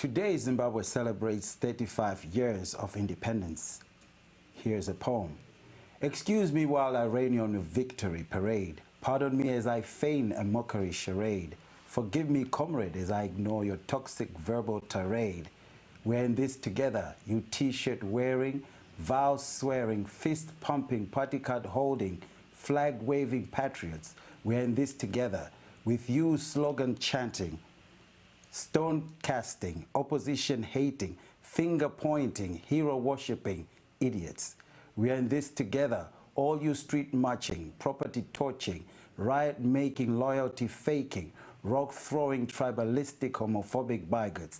Today, Zimbabwe celebrates 35 years of independence. Here's a poem. Excuse me while I rain on your victory parade. Pardon me as I feign a mockery charade. Forgive me, comrade, as I ignore your toxic verbal tirade. We're in this together, you t-shirt wearing, vow swearing, fist pumping, party card holding, flag waving patriots. We're in this together, with you slogan chanting, stone casting, opposition hating, finger pointing, hero worshipping idiots. We are in this together, all you street marching, property torching, riot making, loyalty faking, rock throwing, tribalistic, homophobic bigots.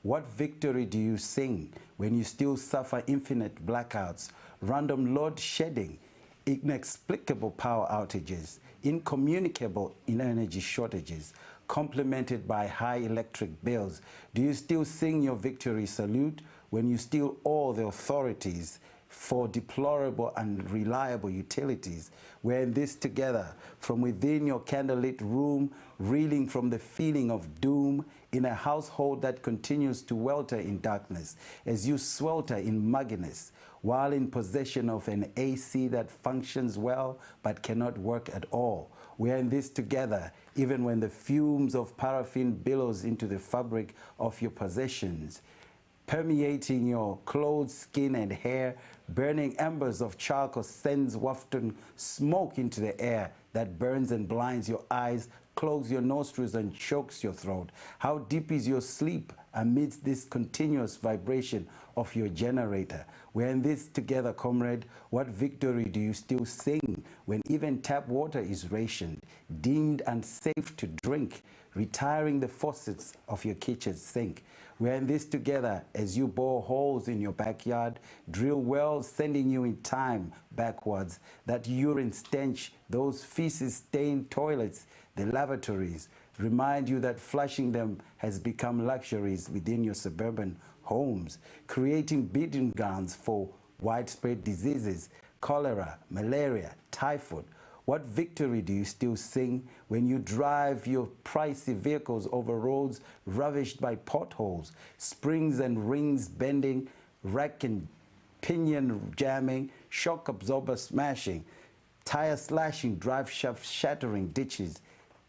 What victory do you sing when you still suffer infinite blackouts, random load shedding, inexplicable power outages, incommunicable energy shortages, complemented by high electric bills? Do you still sing your victory salute when you still owe the authorities for deplorable and reliable utilities? We're in this together, from within your candlelit room, reeling from the feeling of doom, in a household that continues to welter in darkness, as you swelter in mugginess, while in possession of an AC that functions well but cannot work at all. We are in this together, even when the fumes of paraffin billows into the fabric of your possessions, permeating your clothes, skin, and hair. Burning embers of charcoal sends wafting smoke into the air that burns and blinds your eyes, clogs your nostrils, and chokes your throat. How deep is your sleep amidst this continuous vibration of your generator? We're in this together, comrade. What victory do you still sing when even tap water is rationed, deemed unsafe to drink, retiring the faucets of your kitchen sink? We're in this together as you bore holes in your backyard, drill wells sending you in time backwards, that urine stench, those feces-stained toilets, the lavatories, remind you that flushing them has become luxuries within your suburban homes, creating breeding grounds for widespread diseases, cholera, malaria, typhoid. What victory do you still sing when you drive your pricey vehicles over roads ravished by potholes, springs and rings bending, rack and pinion jamming, shock absorber smashing, tire slashing, drive shaft shattering, ditches,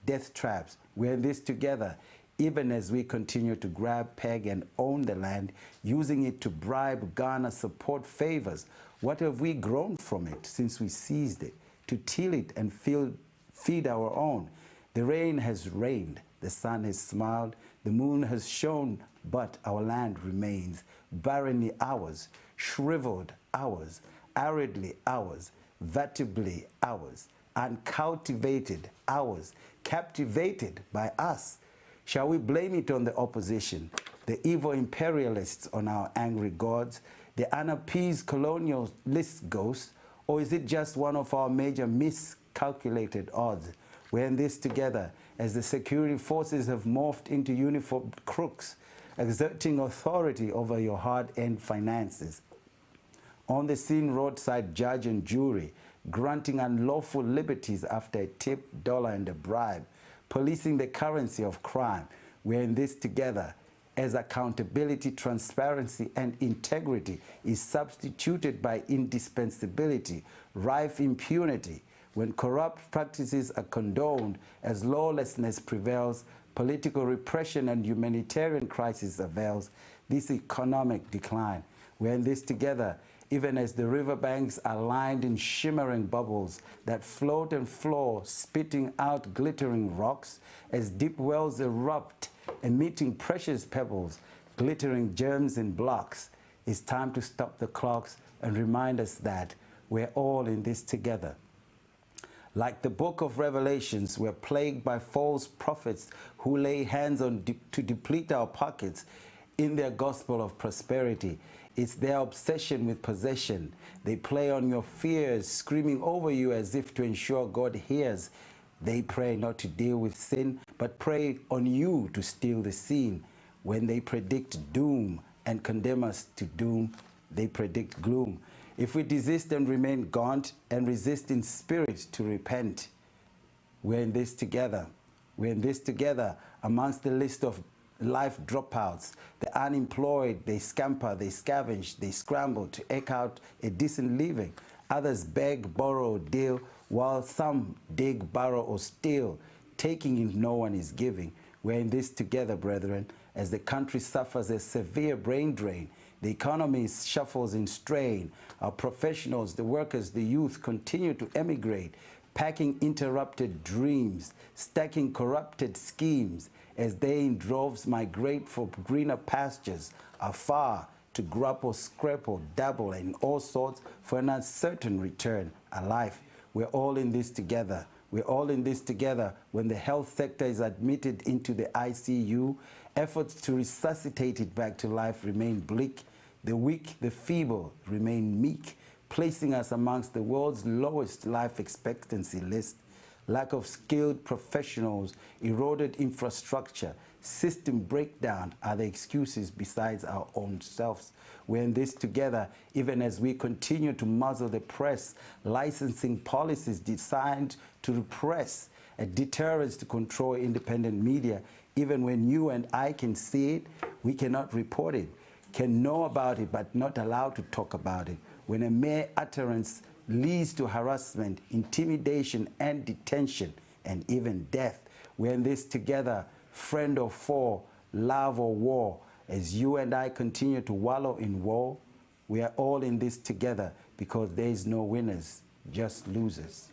death traps? We're in this together, even as we continue to grab, peg, and own the land, using it to bribe, garner, support favors. What have we grown from it since we seized it, to till it and feed our own? The rain has rained, the sun has smiled, the moon has shone, but our land remains barrenly ours, shriveled ours, aridly ours, vertebrally ours, uncultivated ours, captivated by us. Shall we blame it on the opposition, the evil imperialists, on our angry gods, the unappeased colonialist ghosts, or is it just one of our major miscalculated odds? We're in this together as the security forces have morphed into uniformed crooks, exerting authority over your hard-earned finances. On the scene, roadside judge and jury, granting unlawful liberties after a tip, dollar, and a bribe, policing the currency of crime. We're in this together as accountability, transparency, and integrity is substituted by indispensability, rife impunity. When corrupt practices are condoned, as lawlessness prevails, political repression and humanitarian crisis avails, this economic decline. We're in this together, even as the riverbanks are lined in shimmering bubbles that float and flow, spitting out glittering rocks, as deep wells erupt, emitting precious pebbles, glittering gems in blocks. It's time to stop the clocks and remind us that we're all in this together. Like the book of Revelations, we're plagued by false prophets who lay hands on to deplete our pockets in their gospel of prosperity. It's their obsession with possession. They play on your fears, screaming over you as if to ensure God hears. They pray not to deal with sin, but pray on you to steal the scene. When they predict doom and condemn us to doom, they predict gloom. If we desist and remain gaunt and resist in spirit to repent, we're in this together. We're in this together amongst the list of life dropouts, the unemployed, they scamper, they scavenge, they scramble to eke out a decent living. Others beg, borrow, deal, while some dig, borrow, or steal, taking if no one is giving. We're in this together, brethren, as the country suffers a severe brain drain. The economy shuffles in strain. Our professionals, the workers, the youth continue to emigrate, packing interrupted dreams, stacking corrupted schemes, as they in droves migrate for greener pastures afar to grapple, scrapple, dabble in all sorts for an uncertain return, a life. We're all in this together. We're all in this together. When the health sector is admitted into the ICU, efforts to resuscitate it back to life remain bleak. The weak, the feeble remain meek, placing us amongst the world's lowest life expectancy list. Lack of skilled professionals, eroded infrastructure, system breakdown are the excuses besides our own selves. We're in this together, even as we continue to muzzle the press, licensing policies designed to repress, a deterrence to control independent media. Even when you and I can see it, we cannot report it, can know about it, but not allowed to talk about it. When a mere utterance leads to harassment, intimidation, and detention, and even death. We're in this together, friend or foe, love or war. As you and I continue to wallow in war, we are all in this together because there is no winners, just losers.